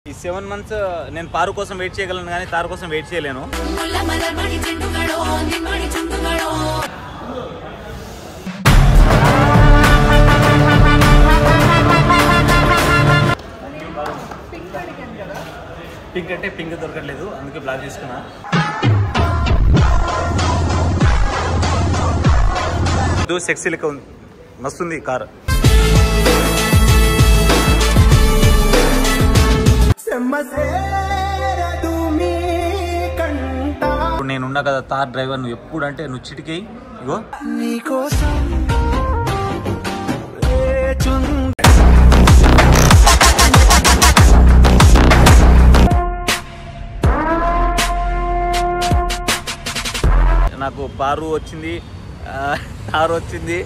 ఈ 7 months నేను పారు కోసం వెయిట్ చేయగలను కానీ తారు కోసం వెయిట్ చేయలేను. పింక్ అంటే పింక్ దొరకట్లేదు, అందుకే బ్లాక్ చేసుకున్నా. సెక్సీ లెక్క ఉంది, మస్తుంది కార్. నేనున్నా కదా తార్ డ్రైవర్, నువ్వు ఎప్పుడు అంటే నువ్వు చిటికేయి. ఇగో నాకు పారు వచ్చింది, తారు వచ్చింది,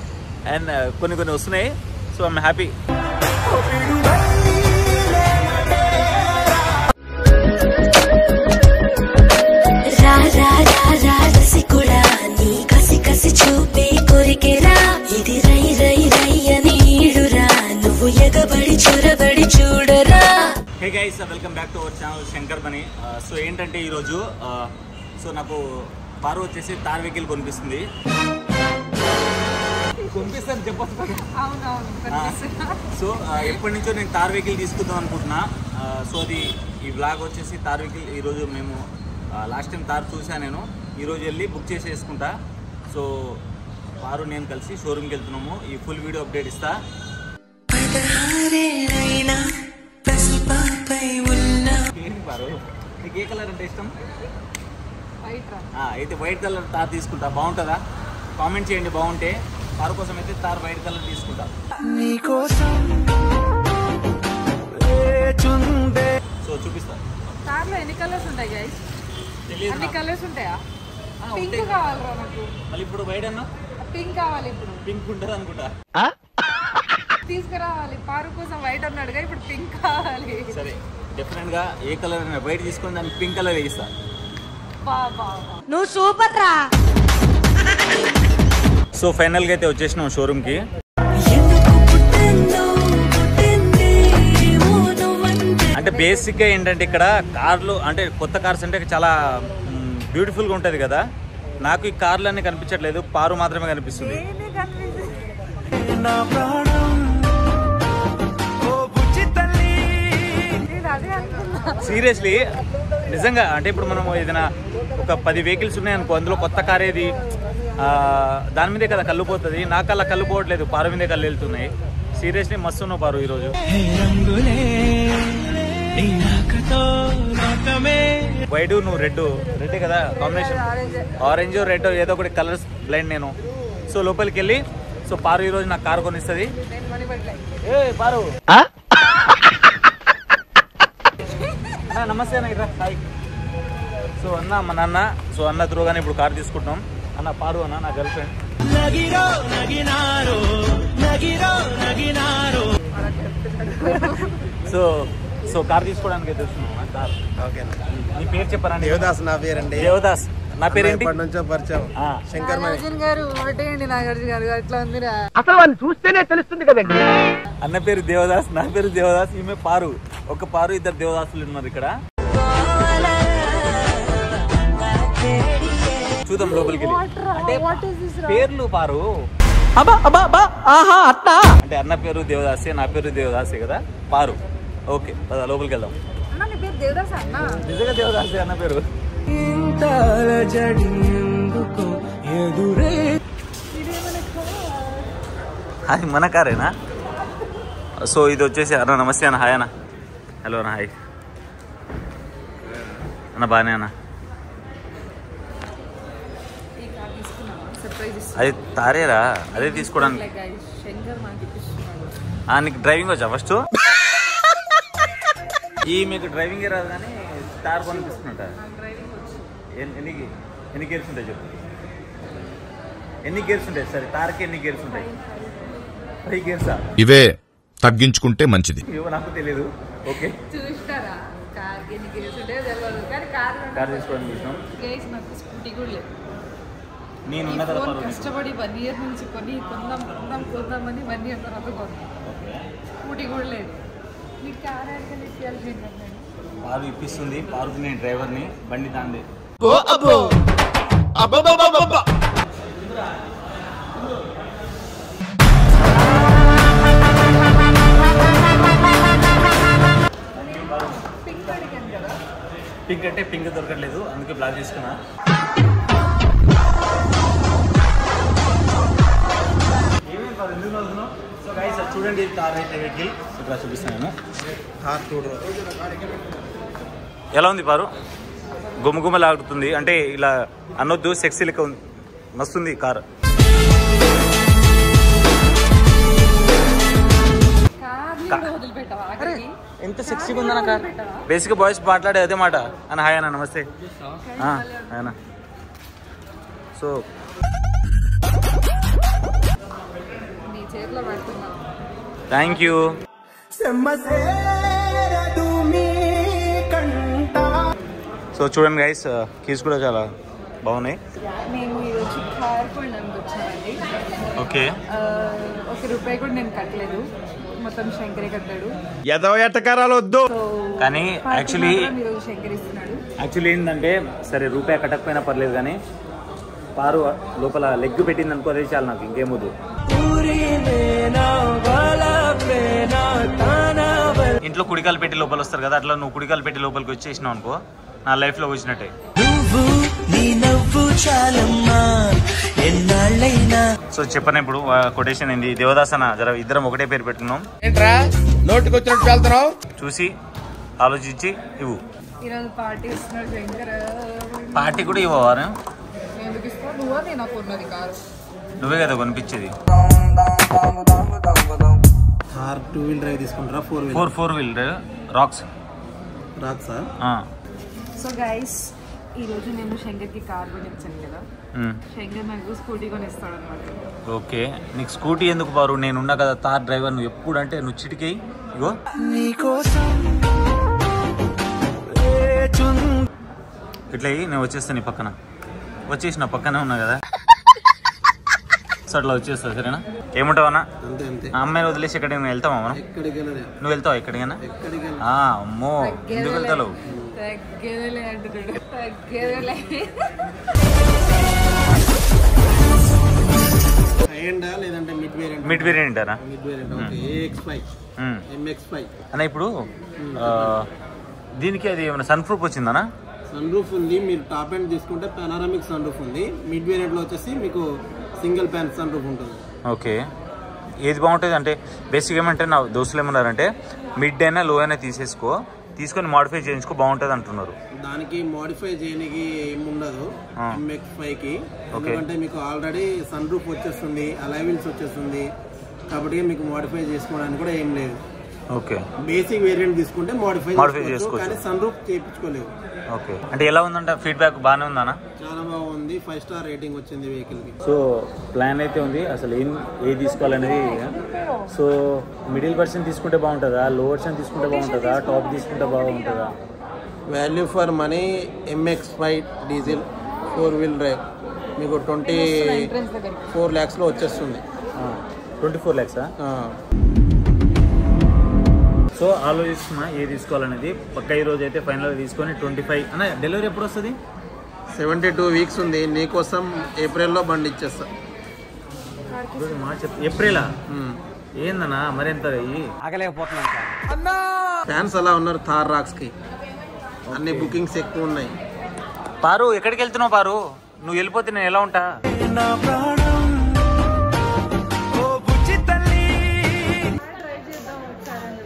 అండ్ కొన్ని వస్తున్నాయి. So I'm happy. Hey guys, welcome back to our channel Shankar Bunny. So ఏంటంటే ఈరోజు సో నాకు పారు వచ్చేసి తార్ వెహికల్ కొనిపిస్తుంది. చెప్పొచ్చు. సో ఎప్పటి నుంచో నేను తార్ వెహికల్ తీసుకుందాం అనుకుంటున్నా. సో అది ఈ బ్లాగ్ వచ్చేసి తార్ వెహికల్. ఈరోజు మేము లాస్ట్ టైం తార్ చూసా, నేను ఈరోజు వెళ్ళి బుక్ చేసేసుకుంటా. సో పారు నేను కలిసి షోరూమ్కి వెళ్తున్నాము. ఈ ఫుల్ వీడియో అప్డేట్ ఇస్తా. ఏంటి పారు, నీకు ఏ కలర్ అంటే ఇష్టం? అయితే వైట్ కలర్ తార్ తీసుకుంటా. బాగుంటుందా? కామెంట్ చేయండి బాగుంటే. పారు కోసం అయితే తార్ వైట్ కలర్ తీసుకుంటా. సో చూపిస్తా. కార్లో ఎన్ని కలర్స్ ఉంటాయి గైస్? అన్ని కలర్స్ ఉంటాయా? పింక్ కావాలిరా నాకు. మళ్ళీ ఇప్పుడు వైట్ అన్నా పింక్ కావాలి. ఇప్పుడు పింక్ ఉంటుంది అనుకుంటా. తీసుకురావాలి. పారు కోసం వైట్ అన్నాడుగా, ఇప్పుడు పింక్ కావాలి. సరే, డెఫినెట్ గా ఏ కలర్ అయినా వైట్ తీసుకొని దానికి పింక్ కలర్ వేయిస్తా. నువ్వు సూపర్ రా. సో ఫైనల్ గా అయితే వచ్చేసినాం షోరూమ్ కి. అంటే బేసిక్ గా ఏంటంటే ఇక్కడ కార్లు అంటే కొత్త కార్స్ అంటే చాలా బ్యూటిఫుల్ గా ఉంటది కదా. నాకు ఈ కార్లు అన్ని కనిపించట్లేదు, పారు మాత్రమే కనిపిస్తుంది. సీరియస్లీ నిజంగా అంటే ఇప్పుడు మనం ఏదైనా ఒక 10 వెహికల్స్ ఉన్నాయనుకో, అందులో కొత్త కార్ ఏది దాని మీదే కదా కళ్ళు పోతుంది. నాకు అలా కళ్ళు పోవట్లేదు, పారు మీదే కళ్ళు వెళ్తున్నాయి. సీరియస్లీ మస్తు ఉన్నావు పారు ఈరోజు. వైట్ నువ్వు రెడ్ కదా కాంబినేషన్. ఆరెంజ్ రెడ్ ఏదో ఒకటి కలర్స్ బ్లైండ్ నేను. సో లోపలికి వెళ్ళి సో పారు ఈరోజు నాకు కారు కొనిస్తుంది. పారు నమస్తే అన్న, ఇట్రా హాయ్. సో అన్న మా నాన్న, సో అన్న త్రూగానే ఇప్పుడు కార్ తీసుకుంటున్నాం. అన్న పారు అన్న నా girl friend. So so car తీసుకోవడానికి అయితే వస్తున్నాం. కార్ నీ పేరు చెప్పారండి? దేవదాస్ నా పేరండి. దేవదాస్. నా పేరు ఏంటి? నుంచో పరిచయం శంకర్ గారు. ఒకటేంటి నాగార్జున గారు అట్లా ఉందిరా. అసలు వాళ్ళు చూస్తేనే తెలుస్తుంది కదండి. అన్న పేరు దేవదాస్, నా పేరు దేవదాస్, ఈమె పారు. ఒక పారు, ఇద్దరు దేవదాసులు ఉన్నారు ఇక్కడ. చూద్దాం లోపలికి వెళ్ళి. అంటే పేర్లు పారు అంటే అన్న పేరు దేవదాసే, నా పేరు దేవదాసే కదా పారు. ఓకే లోపలికి వెళ్దాం. నిజంగా దేవదాసే అన్న పేరు. అది మన కారేనా? సో ఇది వచ్చేసి అన్న నమస్తే అన్న. హాయ్ అన్న. హలో అన్న. హాయ్ అన్న. బాగానే అన్న. అది తారేరా, అదే తీసుకోవడానికి. నీకు డ్రైవింగ్ వచ్చా ఫస్ట్? ఈ మీకు డ్రైవింగే రాదు కానీ తార్ కొనిపిస్తున్నట్ట. ఎన్ని గేర్స్ ఉంటాయి చెప్పు? ఎన్ని గేర్స్ ఉంటాయి? సరే తార్కి ఎన్ని గేర్స్ ఉంటాయి? 5 గేర్సా? ఇవే తగ్గించుకుంటే మంచిది. ఇవో నాకు తెలియదు. ఓకే చూస్తారా కార్ ఎన్ని గేర్స్ ఉంటాయో తెలియదు కానీ కార్ తీసుకోవడానికి చూసినాం. గేర్స్ నాకు స్కూటీ కూడా లేదు. నేను కష్టపడి 1 year నుంచి కొందామని 1 year తర్వాత కొన్నాను. స్కూటీ కూడా లేదు. మీకు కార్ అడగలి పారు ఇప్పిస్తుంది. పారుకు నేను డ్రైవర్ని, బండి తాండి. పింక్ అంటే పింక్ దొరకట్లేదు, అందుకే బ్లాక్ చేసుకున్నా. సో గైస్ చూడండి, తార్ అయితే వెహికల్ ఇక్కడ చూపిస్తాను. ఎలా ఉంది పారు? గుమ్మగుమ్మలాగుతుంది అంటే ఇలా అనొద్దు, సెక్సీ లెక్క ఉంది, మస్తుంది కార్. ఎంత సెక్సీగా ఉందన్న కార్. బేసిక్గా బాయ్స్ మాట్లాడే అదే మాట అన్న. హాయ్ అన్న, నమస్తే. ఆయన సో థ్యాంక్ యూ. సో చూడండి గైస్, కీస్ కూడా చాలా బాగున్నాయి. నేను ఈరోజు కార్ కొనడానికి వచ్చానండి. ఓకే, ₹1 కూడా నేను కట్టలేదు, మొత్తం శంకరే కట్టాడు. ఎటకారాలు వద్దు. కానీ యాక్చువల్లీ శంకర్ ఇస్తున్నాడు. ఏంటంటే సరే రూపాయి కట్టకపోయినా పర్లేదు, కానీ పారు లోపల లెగ్ పెట్టింది అనుకో, అదే చాలు నాకు, ఇంకేమొద్దు. ఇంట్లో కుడికాలు పెట్టి లోపల వస్తారు కదా, అట్లా నువ్వు కుడికాలు పెట్టి లోపలికి వచ్చేసినావు అనుకో, నా లైఫ్ లో వచ్చినట్టే. సో చెప్పను ఇప్పుడు కొటేషన్ ఏంది, దేవదాస్ అన్న, జర ఇద్దరం ఒకటే పేరు పెట్టుకున్నాం. నోటికి వచ్చినట్టు వెళ్తున్నావు, చూసి ఆలోచించి ఇవ్వు. ఈరోజు పార్టీ ఇస్తున్నాడు శంకర్. పార్టీ కూడా ఇవ్వవారు? ఎందుకు ఇస్తావు? నువ్వా నేను కొన్నది కారు? నువ్వే కదా కొనిపించేది. కార్ 2 వీల్ డ్రైవ్ తీసుకుంటారా? 4 వీల్ రాక్స్. సో గైస్, ఈరోజు నేను శంకర్కి కార్ కొనిచ్చాను కదా, శంకర్ నాకు స్కూటీ కొనిస్తాడు అనమాట. ఓకే, నీకు స్కూటీ ఎందుకు పారు? నేనున్నా కదా తార్ డ్రైవర్. నువ్వు ఎప్పుడు అంటే నువ్వు చిటికేయి, ఇగో ఇట్లా నేను వచ్చేస్తాను. నీ పక్కన వచ్చేసి నా పక్కనే ఉన్నా కదా, సో అట్లా వచ్చేస్తా. సరేనా? ఏముంటావు అన్న? అమ్మాయిని వదిలేసి ఎక్కడికి వెళ్తావా మనం? నువ్వు వెళ్తావా ఎక్కడికైనా? అమ్మో, ఎందుకు వెళ్తావు? మిడ్ వేరియంట్ అన్న. అన్న ఇప్పుడు దీనికి అది ఏమైనా సన్ ప్రూఫ్ వచ్చిందనా? సన్ రూఫ్ ఉంది. మీరు టాప్ ఎండ్ తీసుకుంటే పానారామిక్ సన్ రూఫ్ ఉంది. మిడ్ వేరియంట్ లో వచ్చేసి మీకు సింగిల్ ప్యాన్ సన్ రూఫ్ ఉంటుంది. ఓకే, ఏది బాగుంటుంది అంటే బేసిక్ ఏమంటే నా దోస్తులు ఏమన్నారంటే మిడ్ అయినా లో అయినా తీసుకొని మాడిఫై చేయించుకో బాగుంటుంది అంటున్నారు. దానికి మాడిఫై చేయడానికి ఏముండదు MX-5 కి, ఎందుకంటే మీకు ఆల్రెడీ సన్ రూఫ్ వచ్చేస్తుంది, అలాయ్ వీల్స్ వచ్చేస్తుంది, కాబట్టి మీకు మాడిఫై చేసుకోవడానికి కూడా ఏం లేదు. ఓకే, బేసిక్ వేరియంట్ తీసుకుంటే మాడిఫై చేసుకోవచ్చు, కానీ సన్ రూఫ్ చేయించుకోలేదు. ఓకే, అంటే ఎలా ఉందంటే ఫీడ్బ్యాక్ బాగానే ఉందా? చాలా బాగుంది, 5 స్టార్ రేటింగ్ వచ్చింది వెహికల్ కి. సో ప్లాన్ అయితే ఉంది, అసలు ఏది తీసుకోవాలనేది. సో మిడిల్ వర్షన్ తీసుకుంటే బాగుంటుందా, లో వర్షన్ తీసుకుంటే బాగుంటుందా, టాప్ తీసుకుంటే బాగుంటుందా? Value for money MX-5 diesel 4 wheel drive మీకు 24 lakhs లో వచ్చేస్తుంది. 24 lakhs? సో ఆలోచిస్తున్నా ఏది తీసుకోవాలనేది. పక్క ఈ రోజు అయితే ఫైనల్ తీసుకొని 25 అన్న. డెలివరీ ఎప్పుడు వస్తుంది? 72 weeks ఉంది. నీకోసం ఏప్రిల్లో బండి ఇచ్చేస్తా. మార్చ్ ఏప్రిలా? ఏందన్నా మరింత ఆగలేకపోతున్నా. ఫ్యాన్స్ అలా ఉన్నారు థార్ రాక్స్ కి, అన్ని బుకింగ్స్ ఎక్కువ ఉన్నాయి. పారు ఎక్కడికి వెళ్తున్నావు పారు? నువ్వు వెళ్ళిపోతే నేను ఎలా ఉంటా?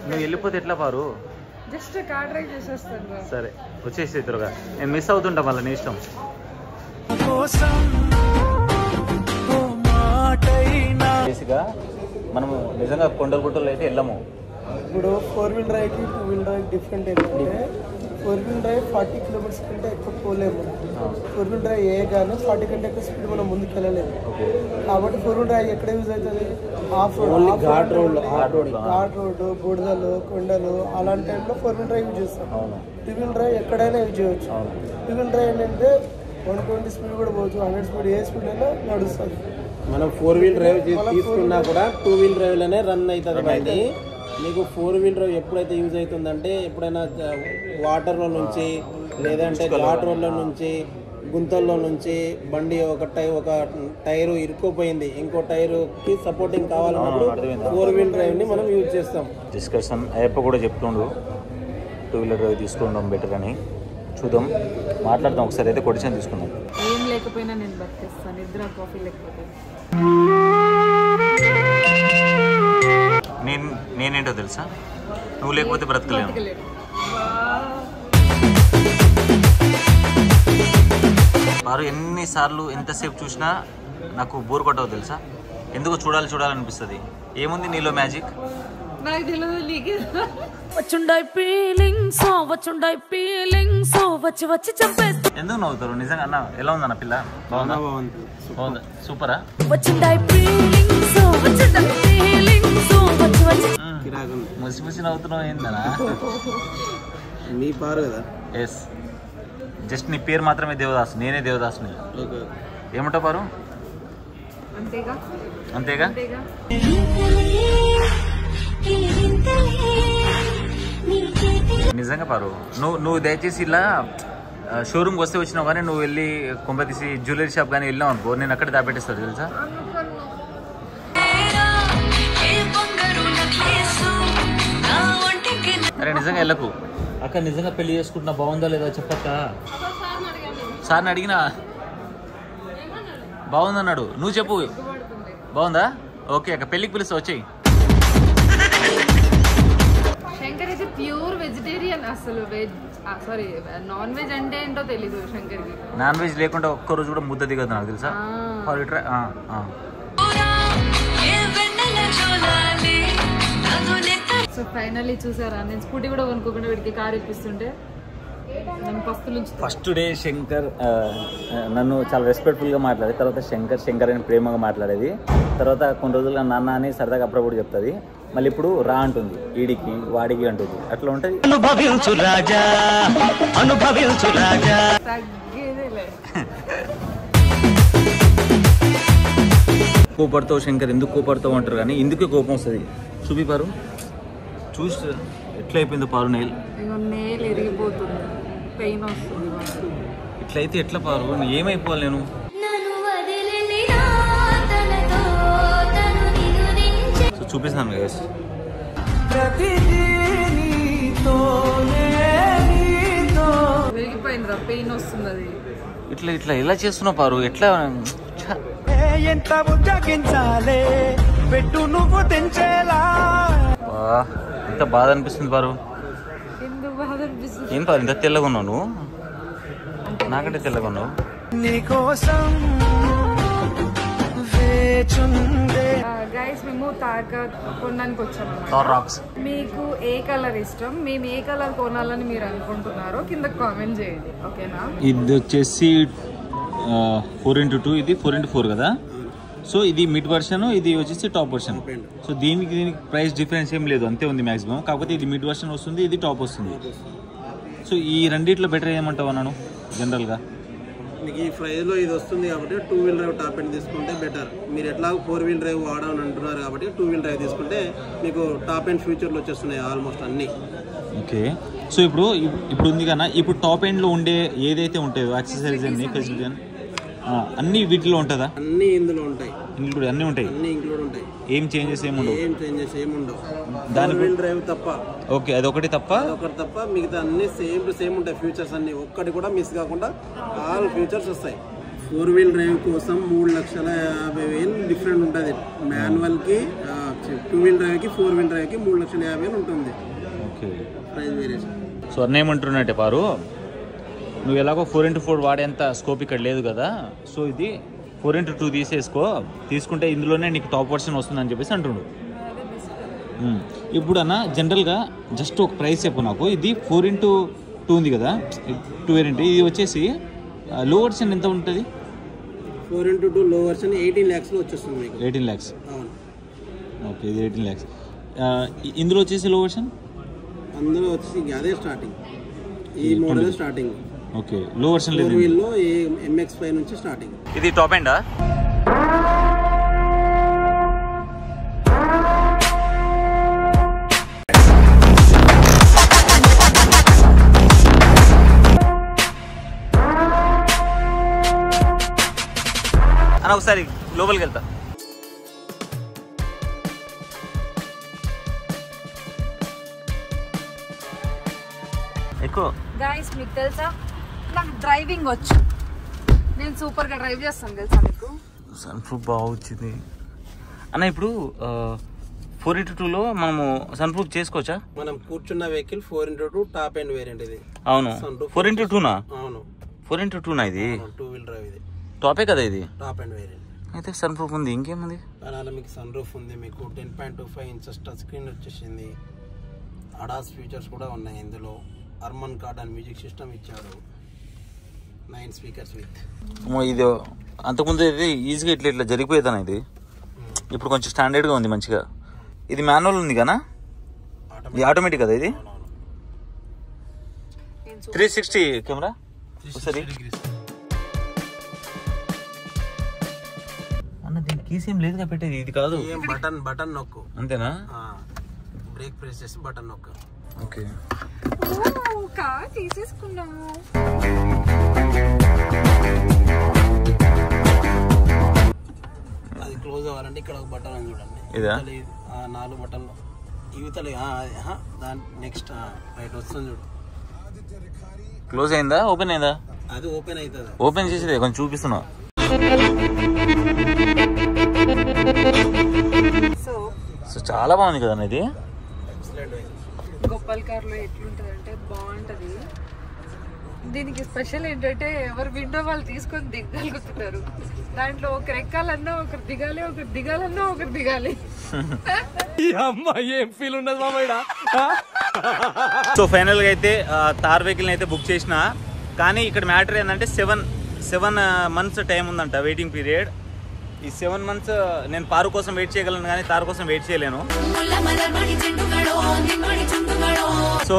నువ్వు వెళ్ళిపోతే ఎట్లా పారు? జస్ట్ కార్ డ్రైవ్ చేసేస్తాను. సరే వచ్చేసి త్వరగా, నేను మిస్ అవుతుంటా మళ్ళీ, నీ ఇష్టం. బేసిక్గా మనము నిజంగా కొండల గుట్టలు అయితే వెళ్ళము. ఇప్పుడు 4 వీల్ డ్రైవ్ కి 2 వీల్ డ్రైవ్ డిఫరెంట్ ఏంటంటే 4 వీల్ డ్రైవ్ 40 kilometers కంటే ఎక్కువ పోలేము. 4 వీల్ డ్రైవ్ కానీ 40 కంటే ఎక్కువ స్పీడ్ మనం ముందుకు వెళ్ళలేము. కాబట్టి 4 వీల్ డ్రైవ్ ఎక్కడ యూజ్ అవుతుంది? ఆఫ్ రోడ్, ఘాట్ రోడ్, బుడదలు, కొండలు, అలాంటి టైంలో 4 వీల్ డ్రైవ్ యూజ్ చేస్తాం. 2 వీల్ డ్రైవ్ ఎక్కడైనా యూజ్ చేయవచ్చు. 2 వీల్ డ్రైవ్ ఏంటంటే 120 స్పీడ్ కూడా పోవచ్చు, 100 స్పీడ్, ఏ స్పీడ్ అయినా నడుస్తుంది. మనం 4 వీల్ డ్రైవ్ తీసుకున్నా కూడా 2 వీల్ డ్రైవ్ లోనే రన్ అవుతుంది బండి. మీకు 4-wheel డ్రైవ్ ఎప్పుడైతే యూజ్ అవుతుందంటే ఎప్పుడైనా వాటర్లో నుంచి లేదంటే ఘాట్ రోడ్ల నుంచి గుంతల్లో నుంచి బండి ఒక టైరు ఇరుక్కుపోయింది, ఇంకో టైరుకి సపోర్టింగ్ కావాలన్నప్పుడు 4-wheel డ్రైవ్ని మనం యూజ్ చేస్తాం. డిస్కషన్ అయ్యప్ప కూడా చెప్తుండు 2-wheeler డ్రైవ్ తీసుకోవడం బెటర్ అని. చూద్దాం, మాట్లాడదాం ఒకసారి. అయితే కొడిషన్ తీసుకుందాం. ఏం లేకపోయినా నేను బతికేస్తాను, నిద్ర కాఫీ లేకపోతే. నేనేంటో తెలుసా, నువ్వు లేకపోతే బ్రతకలేను. వారు ఎన్నిసార్లు ఎంతసేపు చూసినా నాకు బోర్ కొట్టవు తెలుసా. ఎందుకు చూడాలనిపిస్తుంది. ఏముంది నీలో మ్యాజిక్? నాకు తెలియదు. ఎందుకు నవ్వుతారు? నిజంగా అన్న ఎలా ఉందన్న పిల్ల? బాగుందా? సూపరా? ముసి నవ్వుతున్నావు ఏందనా? మీ పారు కదా. ఎస్, జస్ట్ నీ పేరు మాత్రమే దేవదాసు, నేనే దేవదాసుని. ఏమంటావు పారు? అంతేగా. నిజంగా పారు, నువ్వు దయచేసి ఇలా షోరూమ్కి వస్తే వచ్చినావు కానీ నువ్వు వెళ్ళి కొంపతీసి జ్యువెలరీ షాప్ కానీ వెళ్ళావు అనుకో, నేను అక్కడ దాపెట్టేస్తాడు తెలుసా. అరే నిజంగా వెళ్ళకు. అక్కడ నిజంగా పెళ్లి చేసుకుంటున్నా, బాగుందా లేదా చెప్పక్క. సార్ని అడిగినా బాగుందన్నాడు. నువ్వు చెప్పు, బాగుందా? ఓకే అక్క, పెళ్ళికి పిలిస్తే వచ్చేయి. శంకర్ అయితే ప్యూర్ వెజిటేరియన్. అసలు నాన్ వెజ్ అంటే ఏంటో తెలీదు శంకర్కి. నాన్ వెజ్ లేకుండా ఒక్కరోజు కూడా ముద్ద దిగదు నాకు తెలుసా. సో ఫైనల్లీ చూసారా, నేను స్కూటీ కూడా కొనుక్కోకుండా వీడికి కార్ ఇప్పిస్తుంటే ఫస్ట్ డే శంకర్ నన్ను చాలా రెస్పెక్ట్ఫుల్గా మాట్లాడేది. తర్వాత శంకర్ అని ప్రేమగా మాట్లాడేది. తర్వాత కొన్ని రోజులుగా నాన్న అని సరదాగా అప్పుడప్పుడు చెప్తుంది. మళ్ళీ ఇప్పుడు రా అంటుంది, ఈడికి వాడికి అంటుంది. అట్లా ఉంటుంది. కోపడతావు శంకర్, ఎందుకు కోపడతావు అంటారు కానీ ఎందుకే కోపం వస్తుంది. చూపిపారు, చూసి ఎట్లా అయిపోయిందో పారు. నెయిల్ ఇరిగిపోతుంది, పెయిన్ వస్తుంది. ఇట్లయితే ఎట్లా పారు? ఏమైపోవాలి నేను? చూపిస్తాను గైస్. విరిగిపోయిందిరా, పెయిన్ వస్తుంది. ఇట్లా ఎలా చేస్తున్నావు పారు? ఎట్లా ఎంత పెట్టు నువ్వు తెంచేలా. ఎంత బాధ అనిపిస్తుంది పారు. ఎందుకు బాధ అనిపిస్తుంది? ఏం పారు ఇంత తెల్లగా ఉన్నావు నువ్వు? నాకంటే తెల్లగా ఉన్నావు. నీకోసం గైస్ మేము తార్ కొనడానికి వచ్చాము. మీకు ఏ కలర్ ఇష్టం, మేము ఏ కలర్ కొనాలని మీరు అనుకుంటున్నారో కింద కామెంట్ చేయండి, ఓకేనా? ఇది వచ్చేసి 4x2, ఇది 4x4 కదా. సో ఇది మిడ్ వర్షన్, ఇది వచ్చేసి టాప్ వర్షన్. సో దీనికి ప్రైస్ డిఫరెన్స్ ఏం లేదు, అంతే ఉంది మ్యాక్సిమం. కాకపోతే ఇది మిడ్ వర్షన్ వస్తుంది, ఇది టాప్ వస్తుంది. సో ఈ రెండిట్లో బెటర్ ఏమంటావు అన్నాను జనరల్గా? మీకు ఈ ప్రైస్లో ఇది వస్తుంది కాబట్టి 2-wheel డ్రైవ్ టాప్ ఎండ్ తీసుకుంటే బెటర్. మీరు ఎట్లా 4-wheel డ్రైవ్ వాడాలని అంటున్నారు కాబట్టి 2-wheel డ్రైవ్ తీసుకుంటే మీకు టాప్ ఎండ్ ఫ్యూచర్లో వచ్చేస్తున్నాయి ఆల్మోస్ట్ అన్నీ. ఓకే, సో ఇప్పుడు ఉంది కదా, ఇప్పుడు టాప్ ఎండ్లో ఉండే ఏదైతే ఉంటాయో యాక్సెసరీస్ అన్ని ఫెసిలిటీ అన్ని వీటిలో ఉంటుందా? అన్ని ఇందులో ఉంటాయి, అన్నీ ఉంటాయి, అన్ని ఇంక్లూడ్ ఉంటాయి. ఏం చేంజెస్ ఏముండవు? దాని 4-wheel డ్రైవ్ తప్ప. ఓకే, అదొకటి తప్ప మిగతా అన్ని సేమ్ ఉంటాయి. ఫీచర్స్ అన్ని ఒక్కటి కూడా మిస్ కాకుండా ఆల్ ఫీచర్స్ వస్తాయి. 4-wheel డ్రైవ్ కోసం 3,50,000 డిఫరెంట్ ఉంటుంది మాన్యువల్కి. 2-wheel డ్రైవ్కి 4-wheel డ్రైవ్కి 3,50,000 ఉంటుంది. Okay, price variation. సో అన్న ఏమంటున్నట్టే పారు, నువ్వు ఎలాగో 4x4 వాడేంత స్కోప్ ఇక్కడ లేదు కదా, సో ఇది 4x2 తీసుకుంటే ఇందులోనే నీకు టాప్ వర్షన్ వస్తుందని చెప్పేసి అంటుండు. ఇప్పుడు అన్న జనరల్గా జస్ట్ ఒక ప్రైస్ చెప్పు నాకు. ఇది 4x2 ఉంది కదా, 2 వేరియంట్. ఇది వచ్చేసి లో వర్షన్ ఎంత ఉంటుంది? 4x2 లో వర్షన్ 18 lakhs వచ్చేస్తుంది మీకు. 18 lakhs. ఓకే, ఇది 18 lakhs. ఇందులో వచ్చేసి లో వర్షన్ అందులో వచ్చేసి అదే స్టార్టింగ్, ఈ మోడల్ స్టార్టింగ్. ఓకే, లో వర్షన్ లేదు. 4-wheel లో MX5 నుంచి స్టార్టింగ్. ఇది టాప్ ఎండా? అన్న ఒకసారి లోపలికి వెళ్తా. ఎక్కువ గైస్ మీకు తెలుసా నాకు డ్రైవింగ్ వచ్చు, నేను సూపర్గా డ్రైవ్ చేస్తాను తెలుసా మీకు. సన్ ప్రూఫ్ బాగా వచ్చింది అన్న. ఇప్పుడు 4x2లో మనము సన్ ప్రూఫ్ చేసుకోవచ్చా? మనం కూర్చున్న vehicle 4x2 top and variant ఇది. అవును 4x2నా? అవును 4x2నా ఇది? 2 వీల్ డ్రైవ్ ఇది. టాపే కదా ఇది? Top and variant. అయితే సన్ ప్రూఫ్ ఉంది, ఇంకేముంది? అలానే మీకు సన్ రూఫ్ ఉంది, మీకు 10.25 ఇంచెస్ టచ్ స్క్రీన్ వచ్చేసింది. అడాస్ ఫీచర్స్ కూడా ఉన్నాయి ఇందులో. Harman card and music system ఇచ్చాడు. 9 స్పీకర్స్ విత్. ఇది అంతకుముందు ఇది ఈజీగా ఇట్లా జరిగిపోయేదానా ఇది? ఇప్పుడు కొంచెం స్టాండర్డ్గా ఉంది మంచిగా. ఇది మాన్యువల్ ఉంది కదా, ఇది ఆటోమేటిక్ కదా ఇది? 360 కెమెరా సరే అన్న. దీనికి కీస్ ఏం లేదుగా పెట్టేది, ఇది కాదు. బటన్ నొక్కు అంతేనా? బ్రేక్ ప్రెస్ చేసి బటన్ నొక్కు. ఓకే కార్ తీసేసుకున్నాము. అది క్లోజ్ అవ్వాలంటే ఇక్కడ ఒక బటన్ అని చూడండి. ఇదా? 4 బటన్లు ఇవతలి దాని నెక్స్ట్ రైట్ వస్తుంది చూడు. క్లోజ్ అయిందా ఓపెన్ అయిందా? అది ఓపెన్ అవుతుంది. ఓపెన్ చేసేదే కొంచెం చూపిస్తున్నా. సో చాలా బాగుంది కదా ఇది. గోపాల్ కార్ లో ఎట్లుంటది అంటే బాగుంటది. దీనికి స్పెషల్ ఏంటంటే ఎవరు విండో వాళ్ళు తీసుకొని దిగలుగుతున్నారు. దాంట్లో ఒకరు ఎక్కాలన్నా ఒకరు దిగాలి, ఒకరు దిగాలన్నా ఒకరు దిగాలి. సో ఫైనల్ గా అయితే తార్ వెహికల్ అయితే బుక్ చేసిన. కానీ ఇక్కడ మ్యాటర్ ఏంటంటే 7 months టైం ఉందంట వెయిటింగ్ పీరియడ్. ఈ 7 months నేను పారు కోసం వెయిట్ చేయగలను కానీ తార్ కోసం వెయిట్ చేయలేను. సో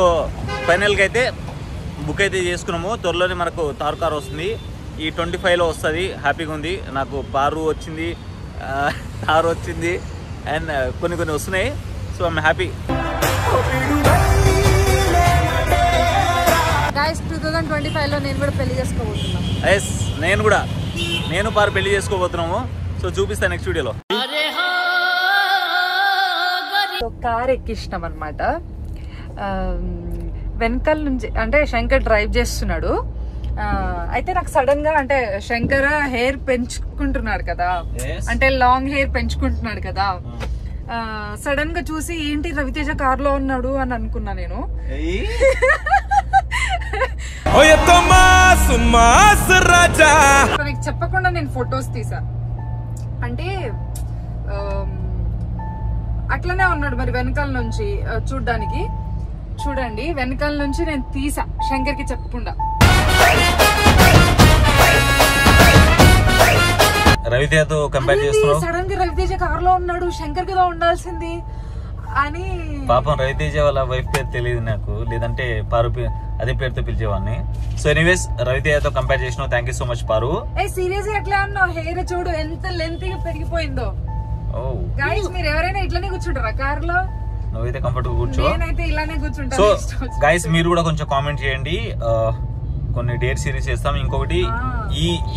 ఫైనల్గా అయితే బుక్ అయితే చేసుకున్నాము. త్వరలోనే మనకు తార్ కార్ వస్తుంది. ఈ 25లో వస్తుంది. హ్యాపీగా ఉంది నాకు. పారు వచ్చింది, తార్ వచ్చింది అండ్ కొన్ని వస్తున్నాయి. So I'm happy. గైస్ 2025లో నేను కూడా పెళ్లి చేసుకోబోతున్నా. ఎస్ నేను పారు పెళ్లి చేసుకోబోతున్నాము. సో చూపిస్తాను నెక్స్ట్ వీడియోలో. కార్ ఎక్కిష్టం అనమాట. వెనకాల నుంచి అంటే శంకర్ డ్రైవ్ చేస్తున్నాడు. అయితే నాకు సడన్ గా అంటే శంకర్ హెయిర్ పెంచుకుంటున్నాడు కదా, అంటే లాంగ్ హెయిర్ పెంచుకుంటున్నాడు కదా. సడన్ గా చూసి ఏంటి రవితేజ కార్ లో ఉన్నాడు అని అనుకున్నా నేను. నీకు చెప్పకుండా నేను ఫొటోస్ తీసా. అంటే అట్లనే ఉన్నాడు మరి వెనకాల నుంచి చూడ్డానికి. చూడండి వెనకాల నుంచి నేను తీసా శంకర్ కి చెప్పకుండా. రవితేజతో కంపేర్ చేస్తున్నావు. సడన్ గా రవితేజ కార్ లో ఉన్నాడు, శంకర్ కదా ఉండాల్సింది అని. పాపం రవితేజ వాళ్ళ వైఫ్ పేరు తెలియదు నాకు, లేదంటే పారు అదే పేరుతో పిలిచేవాడిని. సో ఎనీవేస్ రవితేజతో కంపేర్ చేసినావు. Thank you so much Paru. Serious గా ఎట్లా ఉన్నావు? హెయిర్ చూడు ఎంత లెంత్ గా పెరిగిపోయిందో. గైస్ మీరు ఎవరైనా ఇట్లానే కూర్చుంటారా కార్ లో? నువ్వైతే కంఫర్టబుల్ కూర్చో. నేనైతే ఇలానే కూర్చుంటా. సో గైస్ మీరు కూడా కొంచెం కామెంట్ చేయండి. కొన్ని డేట్ సిరీస్ చేస్తాం. ఇంకొకటి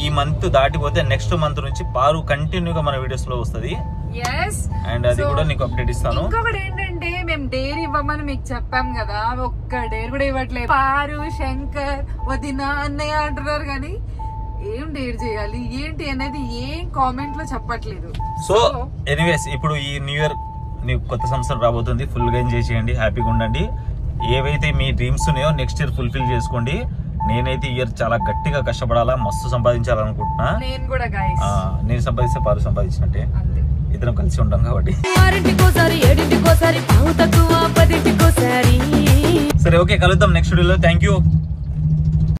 ఈ మంత్ దాటిపోతే నెక్స్ట్ మంత్ నుంచి పారు కంటిన్యూగా మన వీడియోస్ లో వస్తుంది. అండ్ అది కూడా నీకు అప్డేట్ ఇస్తాను. ఇంకొకటి ఏంటంటే మేము డేర్ ఇవ్వమని మీకు చెప్పాం కదా, ఒక్క డేర్ కూడా ఇవ్వట్లేదు. పారు శంకర్ వదిన అన్నయ్య అంటున్నారు కానీ ఏం డేర్ చేయాలి ఏంటి అనేది ఏం కామెంట్ లో చెప్పట్లేదు. సో ఎనీవేస్ ఇప్పుడు ఈ న్యూ ఇయర్ నీకు కొత్త సంవత్సరం రాబోతుంది. ఫుల్ గా ఎంజాయ్ చేయండి, హ్యాపీగా ఉండండి. ఏవైతే మీ డ్రీమ్స్ ఉన్నాయో నెక్స్ట్ ఇయర్ ఫుల్ఫిల్ చేసుకోండి. నేనైతే ఇయర్ చాలా గట్టిగా కష్టపడాలా, మస్తు సంపాదించాలనుకుంటున్నా. నేను సంపాదిస్తే పారు సంపాదించినట్టే, ఇద్దరం కలిసి ఉంటాం కాబట్టి. సరే ఓకే, కలుద్దాం నెక్స్ట్ వీడియోలో. Thank you.